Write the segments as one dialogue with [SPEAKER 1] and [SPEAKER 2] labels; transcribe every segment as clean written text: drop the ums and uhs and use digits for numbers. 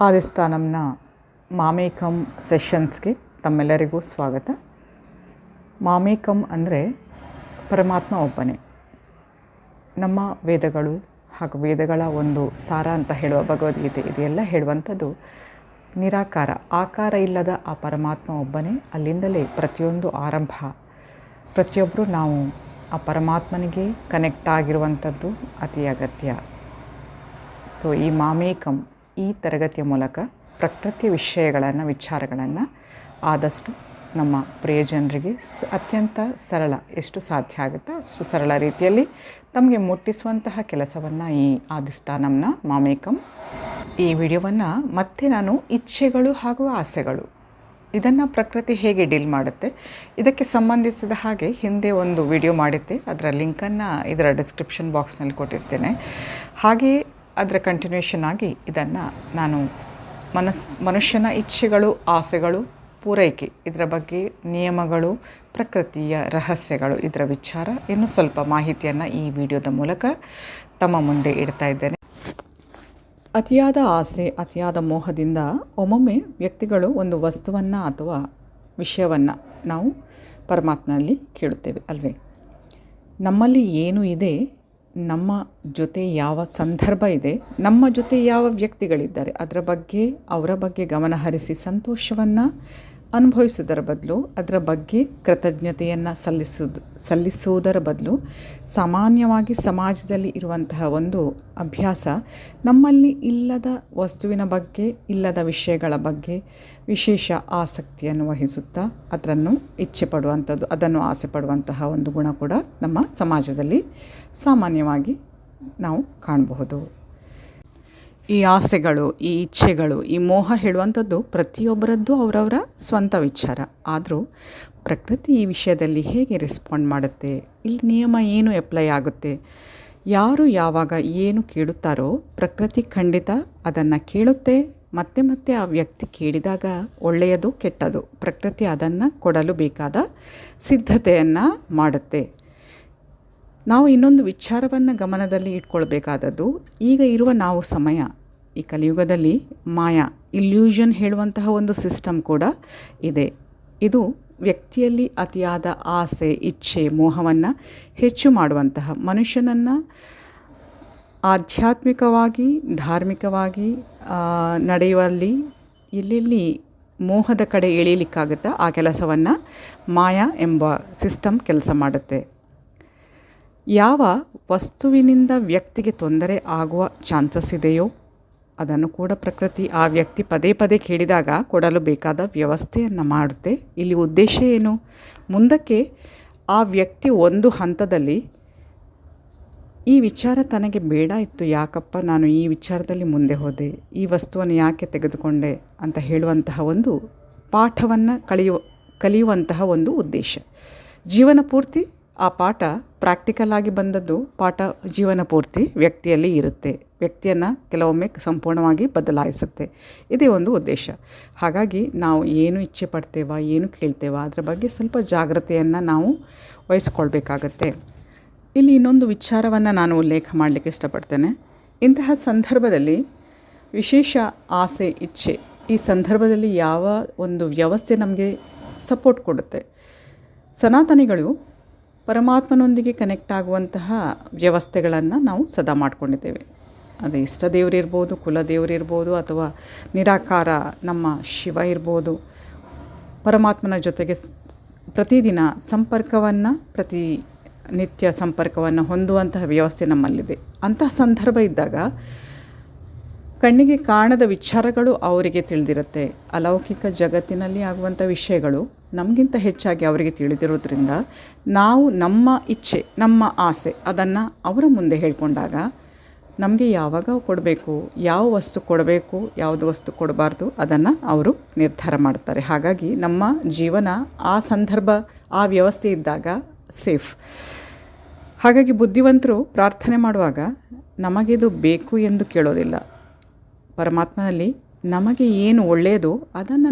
[SPEAKER 1] ಆದಿಸ್ಥಾನಂನ ಮಾಮೇಕಂ ಸೆಷನ್ಸ್ಗೆ ತಮ್ಮೆಲ್ಲರಿಗೂ ಸ್ವಾಗತ. ಮಾಮೇಕಂ ಅಂದರೆ ಪರಮಾತ್ಮ ಒಬ್ಬನೇ. ನಮ್ಮ ವೇದಗಳು ಹಾಗೂ ವೇದಗಳ ಒಂದು ಸಾರ ಅಂತ ಹೇಳುವ ಭಗವದ್ಗೀತೆ ಇದೆಲ್ಲ ಹೇಳುವಂಥದ್ದು ನಿರಾಕಾರ, ಆಕಾರ ಇಲ್ಲದ ಆ ಪರಮಾತ್ಮ ಒಬ್ಬನೇ. ಅಲ್ಲಿಂದಲೇ ಪ್ರತಿಯೊಂದು ಆರಂಭ. ಪ್ರತಿಯೊಬ್ಬರು ನಾವು ಆ ಪರಮಾತ್ಮನಿಗೆ ಕನೆಕ್ಟ್ ಆಗಿರುವಂಥದ್ದು ಅತಿ ಅಗತ್ಯ. ಸೊ ಈ ಮಾಮೇಕಂ ಈ ತರಗತಿಯ ಮೂಲಕ ಪ್ರಕೃತಿಯ ವಿಚಾರಗಳನ್ನು ಆದಷ್ಟು ನಮ್ಮ ಪ್ರಿಯಜನರಿಗೆ ಅತ್ಯಂತ ಸರಳ, ಎಷ್ಟು ಸಾಧ್ಯ ಆಗುತ್ತೋ ಅಷ್ಟು ಸರಳ ರೀತಿಯಲ್ಲಿ ತಮಗೆ ಮುಟ್ಟಿಸುವಂತಹ ಕೆಲಸವನ್ನು ಈ ಆದಿಸ್ಥಾನಂನ ಮಾಮೇಕಂ. ಈ ವಿಡಿಯೋವನ್ನು ಮತ್ತೆ ನಾನು ಇಚ್ಛೆಗಳು ಹಾಗೂ ಆಸೆಗಳು ಇದನ್ನು ಪ್ರಕೃತಿ ಹೇಗೆ ಡೀಲ್ ಮಾಡುತ್ತೆ ಇದಕ್ಕೆ ಸಂಬಂಧಿಸಿದ ಹಾಗೆ ಹಿಂದೆ ಒಂದು ವಿಡಿಯೋ ಮಾಡಿದ್ದೆ. ಅದರ ಲಿಂಕನ್ನು ಇದರ ಡಿಸ್ಕ್ರಿಪ್ಷನ್ ಬಾಕ್ಸ್ನಲ್ಲಿ ಕೊಟ್ಟಿರ್ತೇನೆ. ಹಾಗೆಯೇ ಅದರ ಕಂಟಿನ್ಯೂಷನ್ ಆಗಿ ಇದನ್ನು ನಾನು ಮನುಷ್ಯನ ಇಚ್ಛೆಗಳು, ಆಸೆಗಳು, ಪೂರೈಕೆ, ಇದರ ಬಗ್ಗೆ ನಿಯಮಗಳು, ಪ್ರಕೃತಿಯ ರಹಸ್ಯಗಳು, ಇದರ ವಿಚಾರ ಇನ್ನೂ ಸ್ವಲ್ಪ ಮಾಹಿತಿಯನ್ನು ಈ ವಿಡಿಯೋದ ಮೂಲಕ ತಮ್ಮ ಮುಂದೆ ಇಡ್ತಾ ಇದ್ದೇನೆ. ಅತಿಯಾದ ಆಸೆ, ಅತಿಯಾದ ಮೋಹದಿಂದ ಒಮ್ಮೊಮ್ಮೆ ವ್ಯಕ್ತಿಗಳು ಒಂದು ವಸ್ತುವನ್ನು ಅಥವಾ ವಿಷಯವನ್ನು ನಾವು ಪರಮಾತ್ಮನಲ್ಲಿ ಕೇಳುತ್ತೇವೆ ಅಲ್ವೇ. ನಮ್ಮಲ್ಲಿ ಏನು ಇದೆ, ನಮ್ಮ ಜೊತೆ ಯಾವ ಸಂದರ್ಭ ಇದೆ, ನಮ್ಮ ಜೊತೆ ಯಾವ ವ್ಯಕ್ತಿಗಳಿದ್ದಾರೆ, ಅವರ ಬಗ್ಗೆ ಗಮನ ಹರಿಸಿ ಸಂತೋಷವನ್ನು ಅನುಭವಿಸುವುದರ ಬದಲು, ಅದರ ಬಗ್ಗೆ ಕೃತಜ್ಞತೆಯನ್ನು ಸಲ್ಲಿಸುವುದರ ಬದಲು ಸಾಮಾನ್ಯವಾಗಿ ಸಮಾಜದಲ್ಲಿ ಇರುವಂತಹ ಒಂದು ಅಭ್ಯಾಸ ನಮ್ಮಲ್ಲಿ ಇಲ್ಲದ ವಸ್ತುವಿನ ಬಗ್ಗೆ, ಇಲ್ಲದ ವಿಷಯಗಳ ಬಗ್ಗೆ ವಿಶೇಷ ಆಸಕ್ತಿಯನ್ನು ವಹಿಸುತ್ತಾ ಅದನ್ನು ಇಚ್ಛೆ ಪಡುವಂಥದ್ದು, ಅದನ್ನು ಆಸೆ ಪಡುವಂತಹ ಒಂದು ಗುಣ ಕೂಡ ನಮ್ಮ ಸಮಾಜದಲ್ಲಿ ಸಾಮಾನ್ಯವಾಗಿ ನಾವು ಕಾಣಬಹುದು. ಈ ಆಸೆಗಳು, ಈ ಇಚ್ಛೆಗಳು, ಈ ಮೋಹ ಹೇಳುವಂಥದ್ದು ಪ್ರತಿಯೊಬ್ಬರದ್ದು ಅವರವರ ಸ್ವಂತ ವಿಚಾರ. ಆದರೂ ಪ್ರಕೃತಿ ಈ ವಿಷಯದಲ್ಲಿ ಹೇಗೆ ರೆಸ್ಪಾಂಡ್ ಮಾಡುತ್ತೆ, ಇಲ್ಲಿ ನಿಯಮ ಏನು ಅಪ್ಲೈ ಆಗುತ್ತೆ, ಯಾರು ಯಾವಾಗ ಏನು ಕೇಳುತ್ತಾರೋ ಪ್ರಕೃತಿ ಖಂಡಿತ ಅದನ್ನು ಕೇಳುತ್ತೆ. ಮತ್ತೆ ಮತ್ತೆ ಆ ವ್ಯಕ್ತಿ ಕೇಳಿದಾಗ ಒಳ್ಳೆಯದು ಕೆಟ್ಟದು ಪ್ರಕೃತಿ ಅದನ್ನು ಕೊಡಲು ಬೇಕಾದ ಸಿದ್ಧತೆಯನ್ನು ಮಾಡುತ್ತೆ. ನಾವು ಇನ್ನೊಂದು ವಿಚಾರವನ್ನು ಗಮನದಲ್ಲಿ ಇಟ್ಕೊಳ್ಬೇಕಾದದ್ದು, ಈಗ ಇರುವ ನಾವು ಸಮಯ, ಈ ಕಲಿಯುಗದಲ್ಲಿ ಮಾಯಾ, ಇಲ್ಯೂಷನ್ ಹೇಳುವಂತಹ ಒಂದು ಸಿಸ್ಟಮ್ ಕೂಡ ಇದೆ. ಇದು ವ್ಯಕ್ತಿಯಲ್ಲಿ ಅತಿಯಾದ ಆಸೆ, ಇಚ್ಛೆ, ಮೋಹವನ್ನು ಹೆಚ್ಚು ಮಾಡುವಂತಹ, ಮನುಷ್ಯನನ್ನು ಆಧ್ಯಾತ್ಮಿಕವಾಗಿ, ಧಾರ್ಮಿಕವಾಗಿ ನಡೆಯುವಲ್ಲಿ ಎಲ್ಲೆಲ್ಲಿ ಮೋಹದ ಕಡೆ ಎಳೀಲಿಕ್ಕಾಗುತ್ತಾ ಆ ಕೆಲಸವನ್ನು ಮಾಯಾ ಎಂಬ ಸಿಸ್ಟಮ್ ಕೆಲಸ ಮಾಡುತ್ತೆ. ಯಾವ ವಸ್ತುವಿನಿಂದ ವ್ಯಕ್ತಿಗೆ ತೊಂದರೆ ಆಗುವ ಚಾನ್ಸಸ್ ಇದೆಯೋ ಅದನ್ನು ಕೂಡ ಪ್ರಕೃತಿ ಆ ವ್ಯಕ್ತಿ ಪದೇ ಪದೇ ಕೇಳಿದಾಗ ಕೊಡಲು ಬೇಕಾದ ವ್ಯವಸ್ಥೆಯನ್ನು ಮಾಡುತ್ತೆ. ಇಲ್ಲಿ ಉದ್ದೇಶ ಏನು, ಮುಂದಕ್ಕೆ ಆ ವ್ಯಕ್ತಿ ಒಂದು ಹಂತದಲ್ಲಿ ಈ ವಿಚಾರ ತನಗೆ ಬೇಡ ಇತ್ತು, ಯಾಕಪ್ಪ ನಾನು ಈ ವಿಚಾರದಲ್ಲಿ ಮುಂದೆ ಹೋದೆ, ಈ ವಸ್ತುವನ್ನು ಯಾಕೆ ತೆಗೆದುಕೊಂಡೆ ಅಂತ ಹೇಳುವಂತಹ ಒಂದು ಪಾಠವನ್ನು ಕಲಿಯುವಂತಹ ಒಂದು ಉದ್ದೇಶ. ಜೀವನ ಪೂರ್ತಿ ಆ ಪಾಠ ಪ್ರಾಕ್ಟಿಕಲ್ ಆಗಿ ಬಂದದ್ದು ಪಾಠ ಜೀವನ ಪೂರ್ತಿ ವ್ಯಕ್ತಿಯಲ್ಲಿ ಇರುತ್ತೆ. ವ್ಯಕ್ತಿಯನ್ನು ಕೆಲವೊಮ್ಮೆ ಸಂಪೂರ್ಣವಾಗಿ ಬದಲಾಯಿಸುತ್ತೆ. ಇದೇ ಒಂದು ಉದ್ದೇಶ. ಹಾಗಾಗಿ ನಾವು ಏನು ಇಚ್ಛೆ ಪಡ್ತೇವಾ, ಏನು ಕೇಳ್ತೇವಾ ಅದರ ಬಗ್ಗೆ ಸ್ವಲ್ಪ ಜಾಗ್ರತೆಯನ್ನು ನಾವು ವಹಿಸ್ಕೊಳ್ಬೇಕಾಗತ್ತೆ. ಇಲ್ಲಿ ಇನ್ನೊಂದು ವಿಚಾರವನ್ನು ನಾನು ಉಲ್ಲೇಖ ಮಾಡಲಿಕ್ಕೆ ಇಷ್ಟಪಡ್ತೇನೆ. ಇಂತಹ ಸಂದರ್ಭದಲ್ಲಿ ವಿಶೇಷ ಆಸೆ, ಇಚ್ಛೆ, ಈ ಸಂದರ್ಭದಲ್ಲಿ ಯಾವ ಒಂದು ವ್ಯವಸ್ಥೆ ನಮಗೆ ಸಪೋರ್ಟ್ ಕೊಡುತ್ತೆ. ಸನಾತನಿಗಳು ಪರಮಾತ್ಮನೊಂದಿಗೆ ಕನೆಕ್ಟ್ ಆಗುವಂತಹ ವ್ಯವಸ್ಥೆಗಳನ್ನು ನಾವು ಸದಾ ಮಾಡಿಕೊಂಡಿದ್ದೇವೆ. ಅದು ಇಷ್ಟ ದೇವರಿರ್ಬೋದು, ಕುಲದೇವರಿರ್ಬೋದು, ಅಥವಾ ನಿರಾಕಾರ ನಮ್ಮ ಶಿವ ಇರ್ಬೋದು. ಪರಮಾತ್ಮನ ಜೊತೆಗೆ ಪ್ರತಿದಿನ ಸಂಪರ್ಕವನ್ನು, ಪ್ರತಿನಿತ್ಯ ಸಂಪರ್ಕವನ್ನು ಹೊಂದುವಂತಹ ವ್ಯವಸ್ಥೆ ನಮ್ಮಲ್ಲಿದೆ. ಅಂತಹ ಸಂದರ್ಭ ಇದ್ದಾಗ ಕಣ್ಣಿಗೆ ಕಾಣದ ವಿಚಾರಗಳು ಅವರಿಗೆ ತಿಳಿದಿರುತ್ತೆ. ಅಲೌಕಿಕ ಜಗತ್ತಿನಲ್ಲಿ ಆಗುವಂಥ ವಿಷಯಗಳು ನಮಗಿಂತ ಹೆಚ್ಚಾಗಿ ಅವರಿಗೆ ತಿಳಿದಿರೋದ್ರಿಂದ ನಾವು ನಮ್ಮ ಇಚ್ಛೆ, ನಮ್ಮ ಆಸೆ ಅದನ್ನು ಅವರ ಮುಂದೆ ಹೇಳ್ಕೊಂಡಾಗ ನಮಗೆ ಯಾವಾಗ ಕೊಡಬೇಕು, ಯಾವ ವಸ್ತು ಕೊಡಬೇಕು, ಯಾವುದು ವಸ್ತು ಕೊಡಬಾರ್ದು ಅದನ್ನು ಅವರು ನಿರ್ಧಾರ ಮಾಡ್ತಾರೆ. ಹಾಗಾಗಿ ನಮ್ಮ ಜೀವನ ಆ ಸಂದರ್ಭ, ಆ ವ್ಯವಸ್ಥೆ ಇದ್ದಾಗ ಸೇಫ್. ಹಾಗಾಗಿ ಬುದ್ಧಿವಂತರು ಪ್ರಾರ್ಥನೆ ಮಾಡುವಾಗ ನಮಗಿದು ಬೇಕು ಎಂದು ಕೇಳೋದಿಲ್ಲ. ಪರಮಾತ್ಮನಲ್ಲಿ ನಮಗೆ ಏನು ಒಳ್ಳೆಯದು ಅದನ್ನು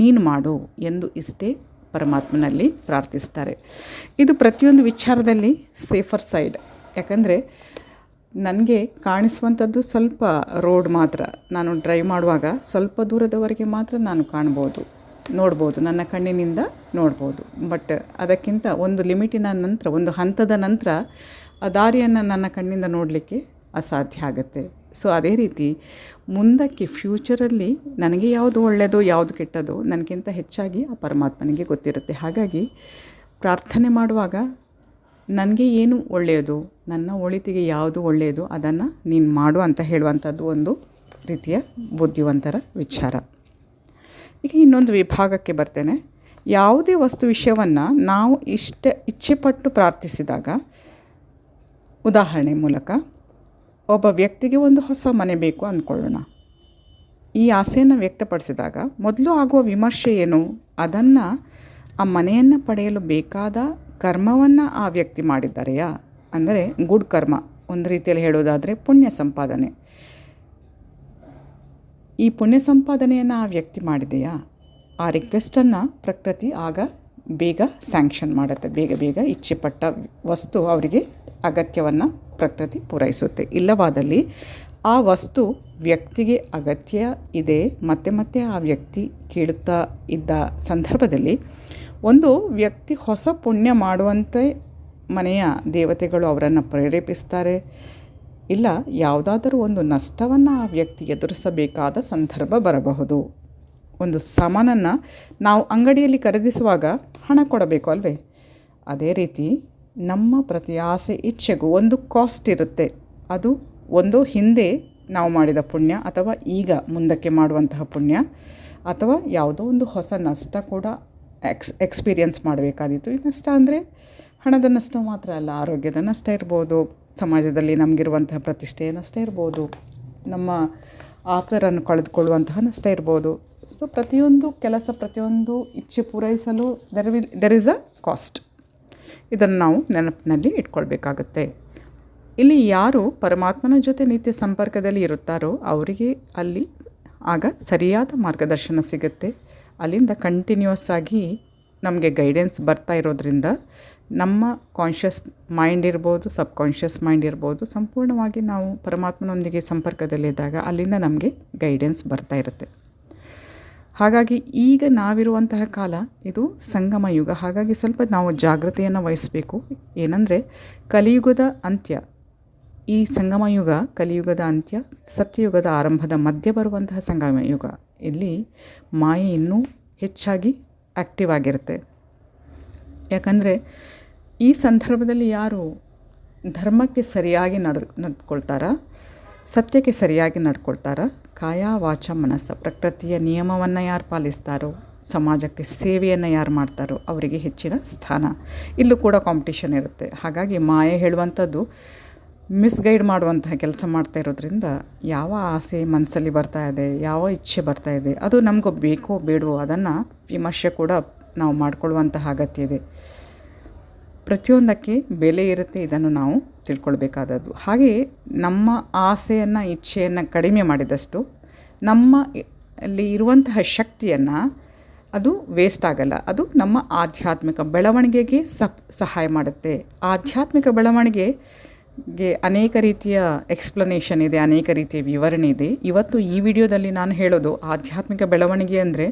[SPEAKER 1] ನೀನು ಮಾಡು ಎಂದು ಇಷ್ಟೇ ಪರಮಾತ್ಮನಲ್ಲಿ ಪ್ರಾರ್ಥಿಸ್ತಾರೆ. ಇದು ಪ್ರತಿಯೊಂದು ವಿಚಾರದಲ್ಲಿ ಸೇಫರ್ ಸೈಡ್. ಯಾಕಂದರೆ ನನಗೆ ಕಾಣಿಸುವಂಥದ್ದು ಸ್ವಲ್ಪ ರೋಡ್ ಮಾತ್ರ. ನಾನು ಡ್ರೈವ್ ಮಾಡುವಾಗ ಸ್ವಲ್ಪ ದೂರದವರೆಗೆ ಮಾತ್ರ ನಾನು ನೋಡ್ಬೋದು, ನನ್ನ ಕಣ್ಣಿನಿಂದ ನೋಡ್ಬೋದು. ಬಟ್ ಅದಕ್ಕಿಂತ ಒಂದು ಲಿಮಿಟಿನ ನಂತರ, ಒಂದು ಹಂತದ ನಂತರ ಆ ದಾರಿಯನ್ನು ನನ್ನ ಕಣ್ಣಿಂದ ನೋಡಲಿಕ್ಕೆ ಅಸಾಧ್ಯ ಆಗುತ್ತೆ. ಸೊ ಅದೇ ರೀತಿ ಮುಂದಕ್ಕೆ ಫ್ಯೂಚರಲ್ಲಿ ನನಗೆ ಯಾವುದು ಒಳ್ಳೆಯದೋ ಯಾವುದು ಕೆಟ್ಟದೋ ನನಗಿಂತ ಹೆಚ್ಚಾಗಿ ಆ ಪರಮಾತ್ಮನಿಗೆ ಗೊತ್ತಿರುತ್ತೆ. ಹಾಗಾಗಿ ಪ್ರಾರ್ಥನೆ ಮಾಡುವಾಗ ನನಗೆ ಏನು ಒಳ್ಳೆಯದು, ನನ್ನ ಒಳಿತಿಗೆ ಯಾವುದು ಒಳ್ಳೆಯದು ಅದನ್ನು ನೀನು ಮಾಡು ಅಂತ ಹೇಳುವಂಥದ್ದು ಒಂದು ರೀತಿಯ ಬುದ್ಧಿವಂತರ ವಿಚಾರ. ಈಗ ಇನ್ನೊಂದು ವಿಭಾಗಕ್ಕೆ ಬರ್ತೇನೆ. ಯಾವುದೇ ವಸ್ತು ವಿಷಯವನ್ನು ನಾವು ಇಚ್ಛೆಪಟ್ಟು ಪ್ರಾರ್ಥಿಸಿದಾಗ, ಉದಾಹರಣೆ ಮೂಲಕ ಒಬ್ಬ ವ್ಯಕ್ತಿಗೆ ಒಂದು ಹೊಸ ಮನೆ ಬೇಕು ಅಂದ್ಕೊಳ್ಳೋಣ. ಈ ಆಸೆಯನ್ನು ವ್ಯಕ್ತಪಡಿಸಿದಾಗ ಮೊದಲು ಆಗುವ ವಿಮರ್ಶೆ ಏನು? ಅದನ್ನು, ಆ ಮನೆಯನ್ನು ಪಡೆಯಲು ಬೇಕಾದ ಕರ್ಮವನ್ನು ಆ ವ್ಯಕ್ತಿ ಮಾಡಿದ್ದಾರೆಯಾ? ಅಂದರೆ ಗುಡ್ ಕರ್ಮ, ಒಂದು ರೀತಿಯಲ್ಲಿ ಹೇಳೋದಾದರೆ ಪುಣ್ಯ ಸಂಪಾದನೆ. ಈ ಪುಣ್ಯ ಸಂಪಾದನೆಯನ್ನು ಆ ವ್ಯಕ್ತಿ ಮಾಡಿದೆಯಾ? ಆ ರಿಕ್ವೆಸ್ಟನ್ನು ಪ್ರಕೃತಿ ಆಗ ಬೇಗ ಸ್ಯಾಂಕ್ಷನ್ ಮಾಡುತ್ತೆ. ಬೇಗ ಇಚ್ಛೆಪಟ್ಟ ವಸ್ತು ಅವರಿಗೆ ಅಗತ್ಯವನ್ನು ಪ್ರಕೃತಿ ಪೂರೈಸುತ್ತೆ. ಇಲ್ಲವಾದಲ್ಲಿ ಆ ವಸ್ತು ವ್ಯಕ್ತಿಗೆ ಅಗತ್ಯ ಇದೆ, ಮತ್ತೆ ಆ ವ್ಯಕ್ತಿ ಕೇಳುತ್ತಾ ಇದ್ದ ಸಂದರ್ಭದಲ್ಲಿ ಒಂದು ವ್ಯಕ್ತಿ ಹೊಸ ಪುಣ್ಯ ಮಾಡುವಂತೆ ಮನೆಯ ದೇವತೆಗಳು ಅವರನ್ನು ಪ್ರೇರೇಪಿಸ್ತಾರೆ. ಇಲ್ಲ ಯಾವುದಾದರೂ ಒಂದು ನಷ್ಟವನ್ನು ಆ ವ್ಯಕ್ತಿ ಎದುರಿಸಬೇಕಾದ ಸಂದರ್ಭ ಬರಬಹುದು. ಒಂದು ಸಾಮಾನನ್ನು ನಾವು ಅಂಗಡಿಯಲ್ಲಿ ಖರೀದಿಸುವಾಗ ಹಣ ಕೊಡಬೇಕು ಅಲ್ವೇ? ಅದೇ ರೀತಿ ನಮ್ಮ ಪ್ರತಿ ಆಸೆ ಇಚ್ಛೆಗೂ ಒಂದು ಕಾಸ್ಟ್ ಇರುತ್ತೆ. ಅದು ಒಂದು ಹಿಂದೆ ನಾವು ಮಾಡಿದ ಪುಣ್ಯ, ಅಥವಾ ಈಗ ಮುಂದಕ್ಕೆ ಮಾಡುವಂತಹ ಪುಣ್ಯ, ಅಥವಾ ಯಾವುದೋ ಒಂದು ಹೊಸ ನಷ್ಟ ಕೂಡ ಎಕ್ಸ್ಪೀರಿಯನ್ಸ್ ಮಾಡಬೇಕಾದಿತ್ತು. ಈ ನಷ್ಟ ಅಂದರೆ ಹಣದ ನಷ್ಟ ಮಾತ್ರ ಅಲ್ಲ, ಆರೋಗ್ಯದ ನಷ್ಟ ಇರ್ಬೋದು, ಸಮಾಜದಲ್ಲಿ ನಮಗಿರುವಂತಹ ಪ್ರತಿಷ್ಠೆಯ ನಷ್ಟ ಇರ್ಬೋದು, ನಮ್ಮ ಆಪ್ತರನ್ನು ಕಳೆದುಕೊಳ್ಳುವಂತಹ ನಷ್ಟ ಇರ್ಬೋದು. ಸೊ ಪ್ರತಿಯೊಂದು ಕೆಲಸ, ಪ್ರತಿಯೊಂದು ಇಚ್ಛೆ ಪೂರೈಸಲು ದೆರ್ ಈಸ್ ಅ ಕಾಸ್ಟ್. ಇದನ್ನು ನಾವು ನೆನಪಿನಲ್ಲಿ ಇಟ್ಕೊಳ್ಬೇಕಾಗತ್ತೆ. ಇಲ್ಲಿ ಯಾರು ಪರಮಾತ್ಮನ ಜೊತೆ ನಿತ್ಯ ಸಂಪರ್ಕದಲ್ಲಿ ಇರುತ್ತಾರೋ ಅವರಿಗೆ ಅಲ್ಲಿ ಆಗ ಸರಿಯಾದ ಮಾರ್ಗದರ್ಶನ ಸಿಗುತ್ತೆ. ಅಲ್ಲಿಂದ ಕಂಟಿನ್ಯೂಸ್ ಆಗಿ ನಮಗೆ ಗೈಡೆನ್ಸ್ ಬರ್ತಾ ಇರೋದ್ರಿಂದ ನಮ್ಮ ಕಾನ್ಷಿಯಸ್ ಮೈಂಡ್ ಇರ್ಬೋದು, ಸಬ್ ಕಾನ್ಷಿಯಸ್ ಮೈಂಡ್ ಇರ್ಬೋದು, ಸಂಪೂರ್ಣವಾಗಿ ನಾವು ಪರಮಾತ್ಮನೊಂದಿಗೆ ಸಂಪರ್ಕದಲ್ಲಿದ್ದಾಗ ಅಲ್ಲಿಂದ ನಮಗೆ ಗೈಡೆನ್ಸ್ ಬರ್ತಾ ಇರುತ್ತೆ. ಹಾಗಾಗಿ ಈಗ ನಾವಿರುವಂತಹ ಕಾಲ ಇದು ಸಂಗಮ ಯುಗ. ಹಾಗಾಗಿ ಸ್ವಲ್ಪ ನಾವು ಜಾಗೃತೆಯನ್ನು ವಹಿಸಬೇಕು. ಏನಂದರೆ ಕಲಿಯುಗದ ಅಂತ್ಯ, ಈ ಸಂಗಮ ಯುಗ ಕಲಿಯುಗದ ಅಂತ್ಯ, ಸತ್ಯಯುಗದ ಆರಂಭದ ಮಧ್ಯೆ ಬರುವಂತಹ ಸಂಗಮ ಯುಗ. ಇಲ್ಲಿ ಮಾಯೆ ಇನ್ನೂ ಹೆಚ್ಚಾಗಿ ಆ್ಯಕ್ಟಿವ್ ಆಗಿರುತ್ತೆ. ಯಾಕಂದರೆ ಈ ಸಂದರ್ಭದಲ್ಲಿ ಯಾರು ಧರ್ಮಕ್ಕೆ ಸರಿಯಾಗಿ ನಡೆದುಕೊಳ್ತಾರಾ, ಸತ್ಯಕ್ಕೆ ಸರಿಯಾಗಿ ನಡ್ಕೊಳ್ತಾರ, ಕಾಯ ವಾಚ ಮನಸ್ಸ ಪ್ರಕೃತಿಯ ನಿಯಮವನ್ನು ಯಾರು ಪಾಲಿಸ್ತಾರೋ, ಸಮಾಜಕ್ಕೆ ಸೇವೆಯನ್ನು ಯಾರು ಮಾಡ್ತಾರೋ ಅವರಿಗೆ ಹೆಚ್ಚಿನ ಸ್ಥಾನ. ಇಲ್ಲೂ ಕೂಡ ಕಾಂಪಿಟೇಷನ್ ಇರುತ್ತೆ. ಹಾಗಾಗಿ ಮಾಯೆ ಹೇಳುವಂಥದ್ದು ಮಿಸ್ಗೈಡ್ ಮಾಡುವಂತಹ ಕೆಲಸ ಮಾಡ್ತಾ ಇರೋದ್ರಿಂದ ಯಾವ ಆಸೆ ಮನಸ್ಸಲ್ಲಿ ಬರ್ತಾ ಇದೆ, ಯಾವ ಇಚ್ಛೆ ಬರ್ತಾ ಇದೆ, ಅದು ನಮಗೂ ಬೇಕೋ ಬೇಡವೋ ಅದನ್ನು ವಿಮರ್ಶೆ ಕೂಡ ನಾವು ಮಾಡಿಕೊಳ್ಳುವಂತಹ ಅಗತ್ಯ ಇದೆ. ಪ್ರತಿಯೊಂದಕ್ಕೆ ಬೆಲೆ ಇರುತ್ತೆ, ಇದನ್ನು ನಾವು ತಿಳ್ಕೊಳ್ಬೇಕಾದದ್ದು. ಹಾಗೆಯೇ ನಮ್ಮ ಆಸೆಯನ್ನು, ಇಚ್ಛೆಯನ್ನು ಕಡಿಮೆ ಮಾಡಿದಷ್ಟು ನಮ್ಮ ಅಲ್ಲಿ ಇರುವಂತಹ ಶಕ್ತಿಯನ್ನು ಅದು ವೇಸ್ಟ್ ಆಗಲ್ಲ. ಅದು ನಮ್ಮ ಆಧ್ಯಾತ್ಮಿಕ ಬೆಳವಣಿಗೆಗೆ ಸಹಾಯ ಮಾಡುತ್ತೆ. ಆಧ್ಯಾತ್ಮಿಕ ಬೆಳವಣಿಗೆಗೆ ಅನೇಕ ರೀತಿಯ ಎಕ್ಸ್ಪ್ಲನೇಷನ್ ಇದೆ, ಅನೇಕ ರೀತಿಯ ವಿವರಣೆ ಇದೆ. ಇವತ್ತು ಈ ವಿಡಿಯೋದಲ್ಲಿ ನಾನು ಹೇಳೋದು ಆಧ್ಯಾತ್ಮಿಕ ಬೆಳವಣಿಗೆ ಅಂದರೆ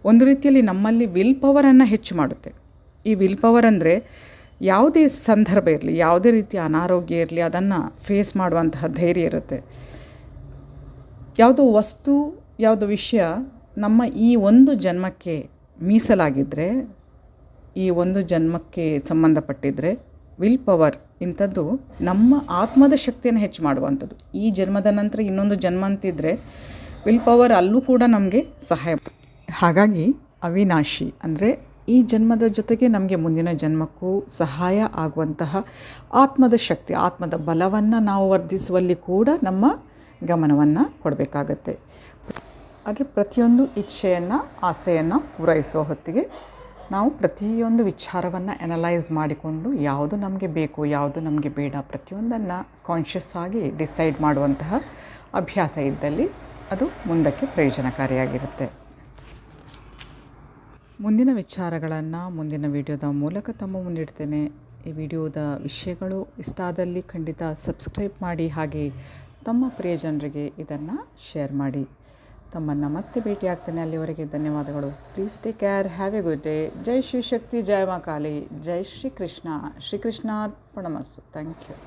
[SPEAKER 1] ಒಂದು ರೀತಿಯಲ್ಲಿ ನಮ್ಮಲ್ಲಿ ವಿಲ್ ಪವರನ್ನು ಹೆಚ್ಚು ಮಾಡುತ್ತೆ. ಈ ವಿಲ್ ಪವರ್ ಅಂದರೆ ಯಾವುದೇ ಸಂದರ್ಭ ಇರಲಿ, ಯಾವುದೇ ರೀತಿಯ ಅನಾರೋಗ್ಯ ಇರಲಿ, ಅದನ್ನು ಫೇಸ್ ಮಾಡುವಂತಹ ಧೈರ್ಯ ಇರುತ್ತೆ. ಯಾವುದೋ ವಸ್ತು, ಯಾವುದೋ ವಿಷಯ ನಮ್ಮ ಈ ಒಂದು ಜನ್ಮಕ್ಕೆ ಮೀಸಲಾಗಿದ್ದರೆ, ಈ ಒಂದು ಜನ್ಮಕ್ಕೆ ಸಂಬಂಧಪಟ್ಟಿದ್ದರೆ ವಿಲ್ ಪವರ್ ಇಂಥದ್ದು ನಮ್ಮ ಆತ್ಮದ ಶಕ್ತಿಯನ್ನು ಹೆಚ್ಚು ಮಾಡುವಂಥದ್ದು. ಈ ಜನ್ಮದ ನಂತರ ಇನ್ನೊಂದು ಜನ್ಮ ಅಂತಿದ್ದರೆ ವಿಲ್ ಪವರ್ ಅಲ್ಲೂ ಕೂಡ ನಮಗೆ ಸಹಾಯ. ಹಾಗಾಗಿ ಅವಿನಾಶಿ ಅಂದರೆ ಈ ಜನ್ಮದ ಜೊತೆಗೆ ನಮಗೆ ಮುಂದಿನ ಜನ್ಮಕ್ಕೂ ಸಹಾಯ ಆಗುವಂತಹ ಆತ್ಮದ ಶಕ್ತಿ, ಆತ್ಮದ ಬಲವನ್ನು ನಾವು ವರ್ಧಿಸುವಲ್ಲಿ ಕೂಡ ನಮ್ಮ ಗಮನವನ್ನು ಕೊಡಬೇಕಾಗತ್ತೆ. ಆದರೆ ಪ್ರತಿಯೊಂದು ಇಚ್ಛೆಯನ್ನು, ಆಸೆಯನ್ನು ಪೂರೈಸುವ ಹೊತ್ತಿಗೆ ನಾವು ಪ್ರತಿಯೊಂದು ವಿಚಾರವನ್ನು ಅನಲೈಸ್ ಮಾಡಿಕೊಂಡು ಯಾವುದು ನಮಗೆ ಬೇಕು, ಯಾವುದು ನಮಗೆ ಬೇಡ, ಪ್ರತಿಯೊಂದನ್ನು ಕಾನ್ಷಿಯಸ್ ಆಗಿ ಡಿಸೈಡ್ ಮಾಡುವಂತಹ ಅಭ್ಯಾಸ ಇದ್ದಲ್ಲಿ ಅದು ಮುಂದಕ್ಕೆ ಪ್ರಯೋಜನಕಾರಿಯಾಗಿರುತ್ತೆ. ಮುಂದಿನ ವಿಚಾರಗಳನ್ನು ಮುಂದಿನ ವಿಡಿಯೋದ ಮೂಲಕ ತಮ್ಮ ಮುಂದಿಡ್ತೇನೆ. ಈ ವಿಡಿಯೋದ ವಿಷಯಗಳು ಇಷ್ಟ ಆದಲ್ಲಿ ಖಂಡಿತ ಸಬ್ಸ್ಕ್ರೈಬ್ ಮಾಡಿ, ಹಾಗೆ ತಮ್ಮ ಪ್ರಿಯಜನರಿಗೆ ಇದನ್ನು ಶೇರ್ ಮಾಡಿ. ತಮ್ಮನ್ನು ಮತ್ತೆ ಭೇಟಿಯಾಗ್ತೇನೆ. ಅಲ್ಲಿವರೆಗೆ ಧನ್ಯವಾದಗಳು. Please take care. Have a good day. ಜೈ ಶಿವಶಕ್ತಿ, ಜೈ ಮಾ ಕಾಳಿ, ಜೈ ಶ್ರೀ ಕೃಷ್ಣ. ಶ್ರೀಕೃಷ್ಣಾರ್ಪಣಮಸ್ತು. Thank you.